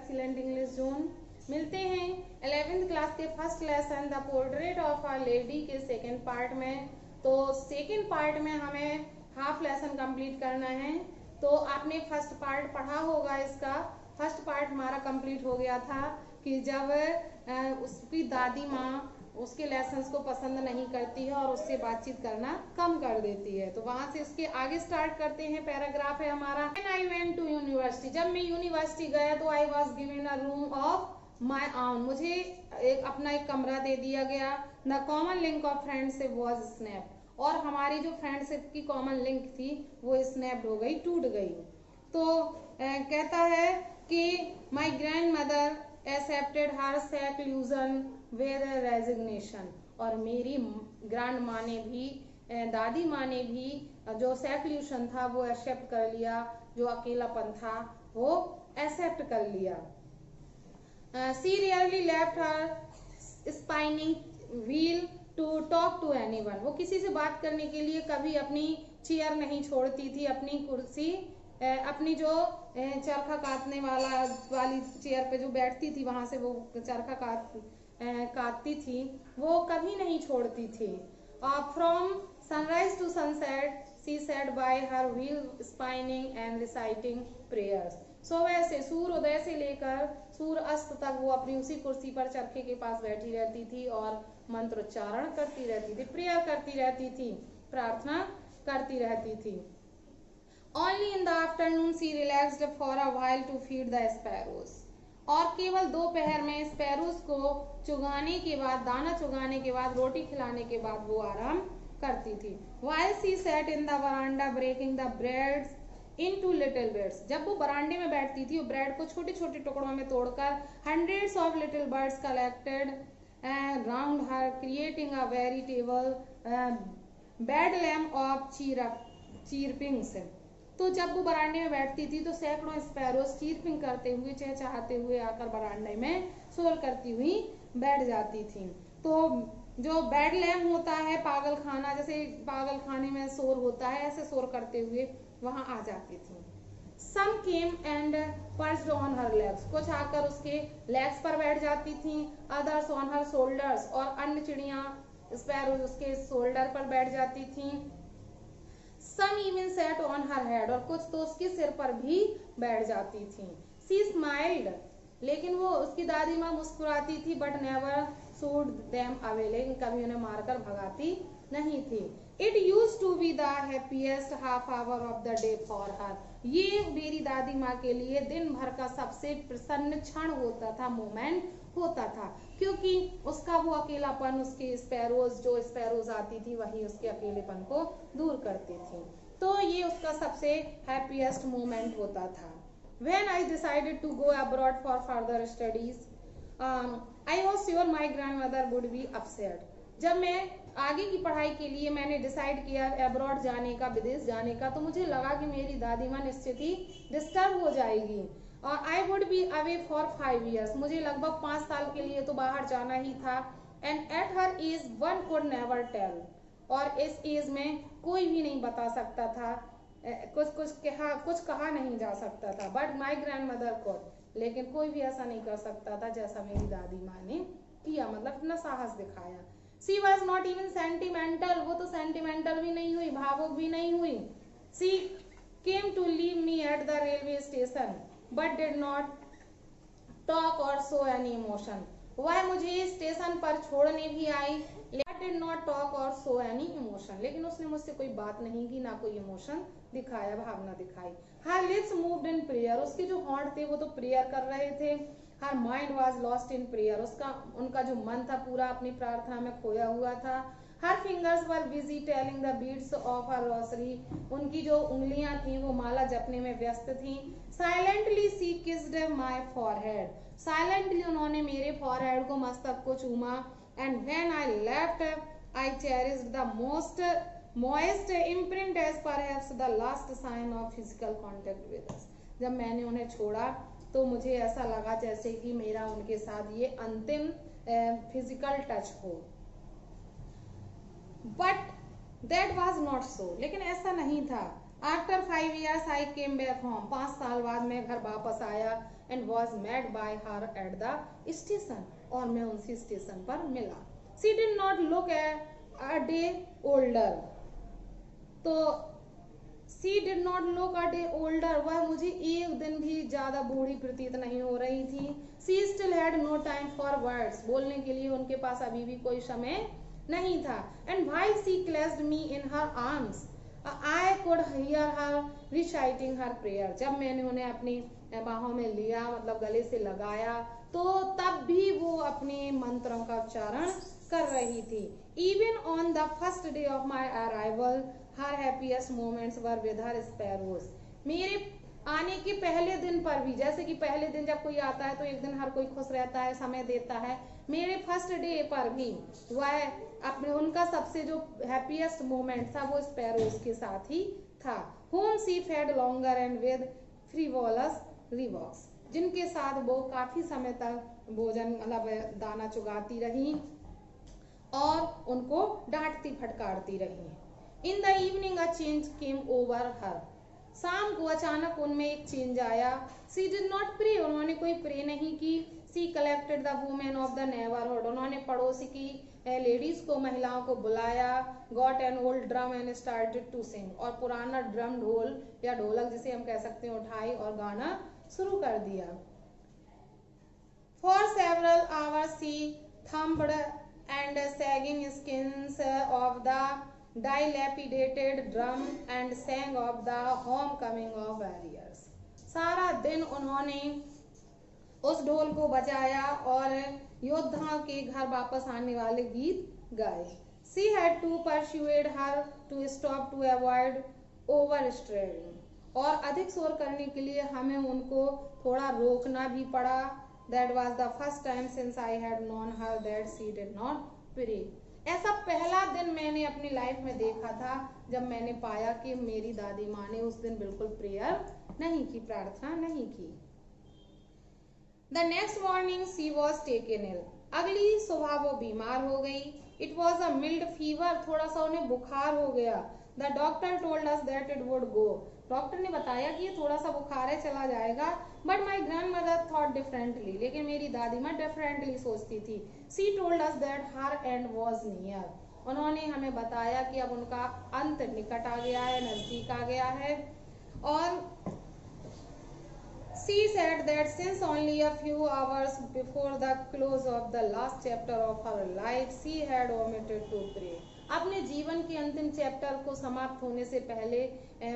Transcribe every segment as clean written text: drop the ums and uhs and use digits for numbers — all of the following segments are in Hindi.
Excellent English zone. मिलते हैं 11th क्लास के first lesson the portrait of a lady के सेकेंड पार्ट में। तो सेकेंड पार्ट में हमें हाफ लेसन कंप्लीट करना है। तो आपने फर्स्ट पार्ट पढ़ा होगा, इसका फर्स्ट पार्ट हमारा कंप्लीट हो गया था कि जब उसकी दादी माँ उसके लेसन्स को पसंद नहीं करती है और उससे बातचीत करना कम कर देती है। तो वहां से उसके आगे स्टार्ट करते हैं। पैराग्राफ है हमारा, When I went to university, जब मैं यूनिवर्सिटी गया तो I was given a room of my own, मुझे अपना एक कमरा दे दिया गया। The common link of friendship was snapped, और हमारी जो फ्रेंडशिप की कॉमन लिंक थी वो स्नैप्ड हो गई, टूट गई। तो कहता है कि my grand mother accepted her seclusion with resignation, और मेरी ग्रैंड माँ ने भी, दादी माँ ने भी जो सेक्लूशन था वो एक्सेप्ट कर लिया, जो अकेलापन था वो एक्सेप्ट कर लिया। She rarely left her spinning wheel to talk to anyone, वो किसी से बात करने के लिए कभी अपनी चेयर नहीं छोड़ती थी, अपनी कुर्सी, अपनी जो चरखा काटने वाली चेयर पे जो बैठती थी वहां से वो चरखा काटती थी, वो कभी नहीं छोड़ती थी। From sunrise to sunset she said by her wheel spinning and reciting prayers, सुबह से सूर्योदय से लेकर सूर्य अस्त तक वो अपनी उसी कुर्सी पर चरखे के पास बैठी रहती थी और मंत्रोच्चारण करती रहती थी, प्रेयर करती रहती थी, प्रार्थना करती रहती थी। Only in the afternoon she relaxed for a while to feed the sparrows, और केवल दोपहर में स्पैरोज को चुगाने के बाद, दाना चुगाने के बाद, रोटी खिलाने के बाद वो आराम करती थी। While she sat in the veranda breaking the breads into little bits, जब वो बरांडे में बैठती थी वो ब्रेड को छोटे छोटे टुकड़ों में तोड़कर hundreds of little birds collected round her creating a veritable bedlam of chirpings, तो जब वो बरांडे में बैठती थी तो सैकड़ों स्पैरोज चीरपिंग करते हुए, चहचहाते हुए आकर बरांडे में शोर करती हुई बैठ जाती थी। तो जो बेड लैम होता है, पागल खाना, जैसे पागल खाने में शोर होता है, ऐसे शोर करते हुए वहां आ जाती थी। Some came and perched on her legs, कुछ आकर उसके लेग्स पर बैठ जाती थी। Others on her shoulders, और अन्य चिड़िया स्पैरोज उसके शोल्डर पर बैठ जाती थी। Some even sat on her head, और कुछ तो उसके सिर पर भी बैठ जाती थी। She smiled, लेकिन वो उसकी दादी माँ मुस्कुराती थी, but never shooed them away, लेकिन कभी उन्हें मारकर भगाती नहीं थी। It used to be the happiest half hour of the day for her, ये मेरी दादी माँ के लिए दिन भर का सबसे प्रसन्न क्षण होता था, मोमेंट होता था, क्योंकि उसका वो अकेलापन, उसके स्पैरोज आती थी वही उसके अकेलेपन को दूर करती थी। तो ये उसका सबसे हैप्पीएस्ट मोमेंट होता था। When I decided to go abroad for further studies, I was sure my grandmother would be upset. जब मैं आगे की पढ़ाई के लिए मैंने डिसाइड किया अब्रॉड जाने का, विदेश जाने का, तो मुझे लगा कि मेरी दादी माँ निश्चित ही डिस्टर्ब हो जाएगी। और I would be away for 5 years, मुझे लगभग 5 साल के लिए तो बाहर जाना ही था। And at her age one could never tell, और इस एज में कोई भी नहीं बता सकता था, कुछ कहा नहीं जा सकता था। But my grand mother could, लेकिन कोई भी ऐसा नहीं कर सकता था जैसा मेरी दादी माँ ने किया, मतलब अपना साहस दिखाया। She was not even sentimental, वो तो सेंटिमेंटल भी नहीं हुई, भावुक भी नहीं हुई। She came to leave me at the railway station, but did not talk or show any emotion. वह मुझे स्टेशन पर छोड़ने भी आई, but did not talk or show any emotion, लेकिन उसने मुझसे कोई बात नहीं की, ना कोई इमोशन दिखाया, भावना दिखाई। Her lips moved in prayer, उसके जो होंठ थे वो तो प्रेयर कर रहे थे। Her mind was lost in prayer, उनका जो मन था पूरा अपनी प्रार्थना में खोया हुआ था। Her fingers were busy telling the beads of her rosary, उनकी जो उंगलियां थी वो माला जपने में व्यस्त थी। Silently she kissed my forehead, silently उन्होंने मेरे forehead को, मस्तक को चूमा। And when I left, I cherished the most moist imprint as perhaps the last sign of physical contact with us. जब मैंने उन्हें छोड़ा तो मुझे ऐसा लगा जैसे कि मेरा उनके साथ ये अंतिम फिजिकल टच हो। But that was not so, लेकिन ऐसा नहीं था। आफ्टर 5 years आई केम बैक होम, 5 साल बाद मैं घर वापस आया। and was met by her at the station. और मैं उनसे स्टेशन पर मिला. She did not look a day older. तो She did not look a day older. वह मुझे एक दिन भी ज्यादा बूढ़ी प्रतीत नहीं हो रही थी. She still had no time for words. बोलने के लिए उनके पास अभी भी कोई समय नहीं था. And while she clasped me in her arms, I could hear her reciting her prayer. जब मैंने उन्हें अपनी बाहों में लिया, मतलब गले से लगाया, तो तब भी वो अपने मंत्रों का उच्चारण कर रही थी. Even on the first day of my arrival, her happiest moments were with her sparrows. मेरे आने के पहले दिन पर भी, जैसे कि पहले दिन जब कोई आता है तो एक दिन हर कोई खुश रहता है, समय देता है, मेरे फर्स्ट डे पर भी वह अपने उनका सबसे जो हैप्पीएस्ट मोमेंट था वो स्पैरोज के साथ ही था. whom she fed longer and with frivolous remarks. जिनके साथ वो काफी समय तक भोजन मतलब दाना चुगाती रही और उनको डांटती फटकारती रही. In the evening a change came over her. शाम को अचानक उनमें एक चेंज आया. She did not pray. उन्होंने कोई प्रे नहीं की. She collected the women of the neighborhood. उन्होंने पड़ोसी की लेडीज को, महिलाओं को बुलाया. Got an old drum and started to sing. और पुराना ड्रम, ढोल या ढोलक जिसे हम कह सकते हैं, उठाई और गाना शुरू कर दिया. For several hours she thumped and sagging skins of the dilapidated drum and sang of the homecoming of warriors. सारा दिन उन्होंने उस ढोल को बजाया और योद्धाओं के घर वापस आने वाले गीत गाए. She had to persuade her to stop to avoid overstrain. और अधिक शोर करने के लिए हमें उनको थोड़ा रोकना भी पड़ा. That was the first time since I had known her that she did not pray. ऐसा पहला दिन मैंने अपनी लाइफ में देखा था जब मैंने पाया कि मेरी दादी माँ ने उस दिन बिल्कुल प्रेयर नहीं की, प्रार्थना नहीं की. The next morning she was taken ill. अगली सुबह वो बीमार हो गई. It was a mild fever. थोड़ा सा उन्हें बुखार हो गया. The doctor told us that it would go. Doctor ने बताया कि ये थोड़ा सा बुखार है, चला जाएगा. But my grandmother thought differently. लेकिन मेरी दादी माँ differently सोचती थी. She told us that her end was near. उन्होंने हमें बताया कि अब उनका अंत निकट आ गया है, नजदीक आ गया है. और she said that since only a few hours before the close of the last chapter of her life she had omitted to pray. अपने जीवन के अंतिम चैप्टर को समाप्त होने से पहले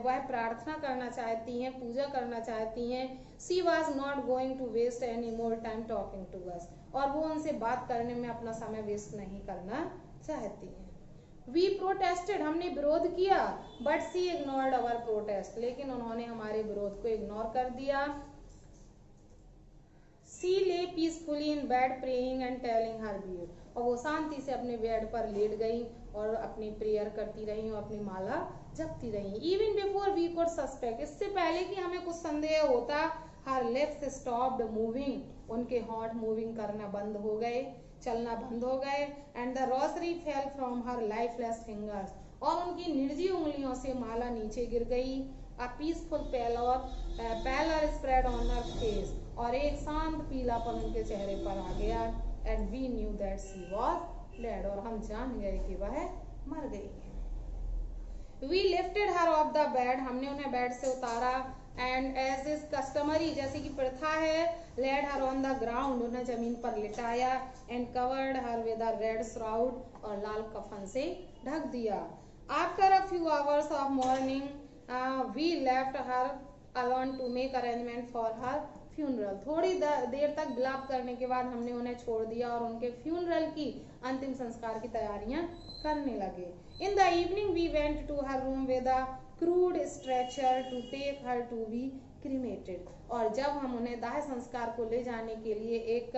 वह प्रार्थना करना चाहती हैं, पूजा करना चाहती हैं. She was not going to waste any more time talking to us. और वो उनसे बात करने में अपना समय वेस्ट नहीं करना चाहती हैं. We protested. हमने विरोध किया. But she ignored our protest. लेकिन उन्होंने हमारे विरोध को इग्नोर कर दिया. She lay peacefully in bed praying and telling her bead. और वो शांति से अपने बेड पर लेट गई और अपनी प्रेयर करती रही और अपनी माला जपती रही. Even before we could suspect. इससे पहले कि हमें कुछ संदेह होता, her lips stopped moving. उनके होंठ मूविंग करना बंद हो गए, चलना बंद हो गए. And the rosary fell from her lifeless fingers. और उनकी निर्जीव उंगलियों से माला नीचे गिर गई. A peaceful pallor spread on her face. और एक शांत पीलापन उनके चेहरे पर आ गया. And we knew that she was dead. और हम जान गए कि वह मर गई है. We lifted her off the bed. हमने उन्हें बेड से उतारा. And as is customary, जैसे कि प्रथा है, laid her on the ground. उन्हें जमीन पर लिटाया. And covered her with a red shroud. और लाल कफन से ढक दिया. After a few hours of mourning, we left her alone to make arrangement for her funeral. थोड़ी देर तक विलाप करने के बाद हमने उन्हें छोड़ दिया और उनके फ्यूनरल की अंतिम संस्कार की तैयारियां करने लगे. In the evening we went to her room with a crude stretcher to take her to be cremated. और जब हम उन्हें दाह संस्कार को ले जाने के लिए एक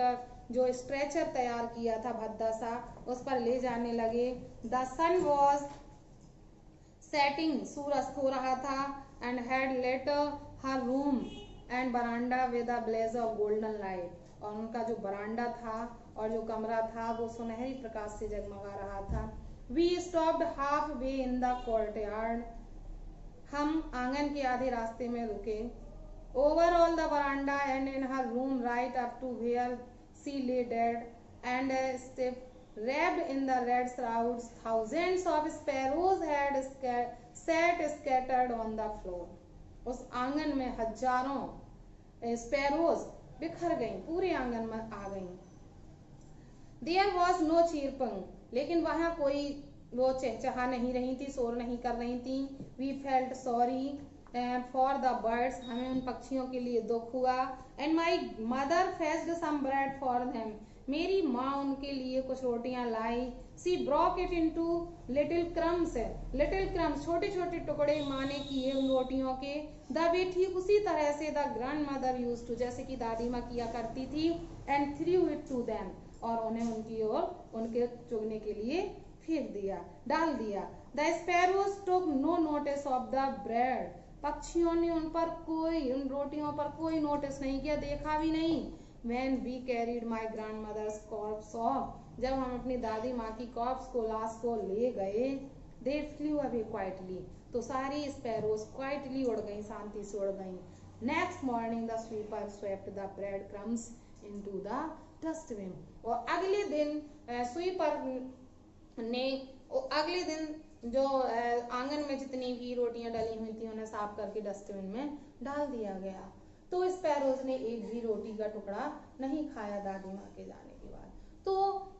जो स्ट्रेचर तैयार किया था भद्दा सा, उस पर ले जाने लगे. The sun was setting. सूरज हो रहा था. And had lit her room and veranda with a blaze of golden light. और उनका जो बरांडा था और जो कमरा था वो सुनहरी प्रकाश से जगमगा रहा था. We stopped halfway in the courtyard. हम आंगन के आधे रास्ते में रुके. over all the veranda and in her room right up to where she lay dead and wrapped in the red shrouds. Thousands of sparrows had sat scattered on the floor. उस आंगन में हजारों स्पैरोज बिखर गईं, पूरे आंगन में आ गईं। There was no chirping, लेकिन वहां कोई वो चहचहा नहीं रही थी, शोर नहीं कर रही थी। We felt sorry for the birds, हमें उन पक्षियों के लिए दुख हुआ। And my mother fetched some bread for them, मेरी माँ उनके लिए कुछ रोटियां लाई। She broke it into little crumbs, छोटे छोटे टुकड़े माँ ने किए उन रोटियों के। द वे, ठीक उसी तरह से the grandmother used to, जैसे कि दादी माँ किया करती थी। And threw it to them, और उन्हें उनकी ओर उनके चुगने के लिए फेंक दिया, डाल दिया। The sparrows took no notice of the bread, पक्षियों ने उन रोटियों पर कोई नोटिस नहीं किया, देखा भी नहीं। When we carried my grandmother's corpse off, जब हम अपनी दादी माँ की कॉर्प्स को, लाश को ले गए, they flew away quietly, तो सारी स्पैरोज क्वाइटली उड़ गई, शांति से उड़ गई। Next morning the sweeper swept the bread crumbs into the dustbin, और अगले दिन स्वीपर ने अगले दिन जो आंगन में जितनी भी रोटियां डली हुई थी उन्हें साफ करके डस्टबिन में डाल दिया गया। तो स्पैरोज ने एक भी रोटी का टुकड़ा नहीं खाया दादी माँ के जाने के बाद। तो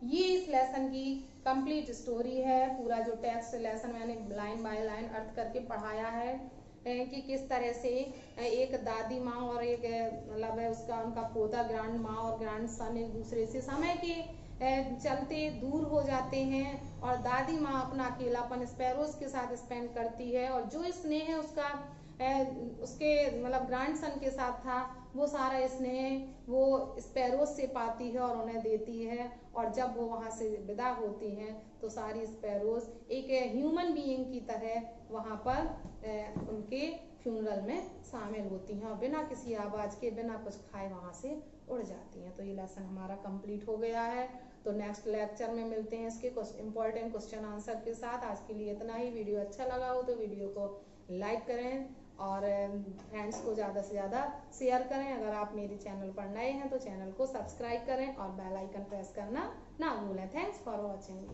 ये इस लेसन की कंप्लीट स्टोरी है। पूरा जो टेक्स्ट लेसन मैंने लाइन बाय लाइन अर्थ करके पढ़ाया है कि किस तरह से एक दादी माँ और एक मतलब उसका उनका पोता ग्रैंड माँ और ग्रैंड सन एक दूसरे से समय के चलते दूर हो जाते हैं, और दादी माँ अपना अकेलापन स्पैरोज के साथ स्पेंड करती है, और जो स्नेह है उसका उसके मतलब ग्रैंड सन के साथ था, वो सारा स्नेह वो स्पैरोज से पाती है और उन्हें देती है। और जब वो वहाँ से विदा होती हैं तो सारी स्पैरोज एक ह्यूमन बीइंग की तरह वहाँ पर उनके फ्यूनरल में शामिल होती हैं और बिना किसी आवाज़ के, बिना कुछ खाए वहाँ से उड़ जाती हैं। तो ये लेसन हमारा कंप्लीट हो गया है। तो नेक्स्ट लेक्चर में मिलते हैं इसके कुछ इंपॉर्टेंट क्वेश्चन आंसर के साथ। आज के लिए इतना ही। वीडियो अच्छा लगा हो तो वीडियो को लाइक करें और फ्रेंड्स को ज़्यादा से ज़्यादा शेयर करें। अगर आप मेरे चैनल पर नए हैं तो चैनल को सब्सक्राइब करें और बेल आइकन प्रेस करना ना भूलें। Thanks for watching.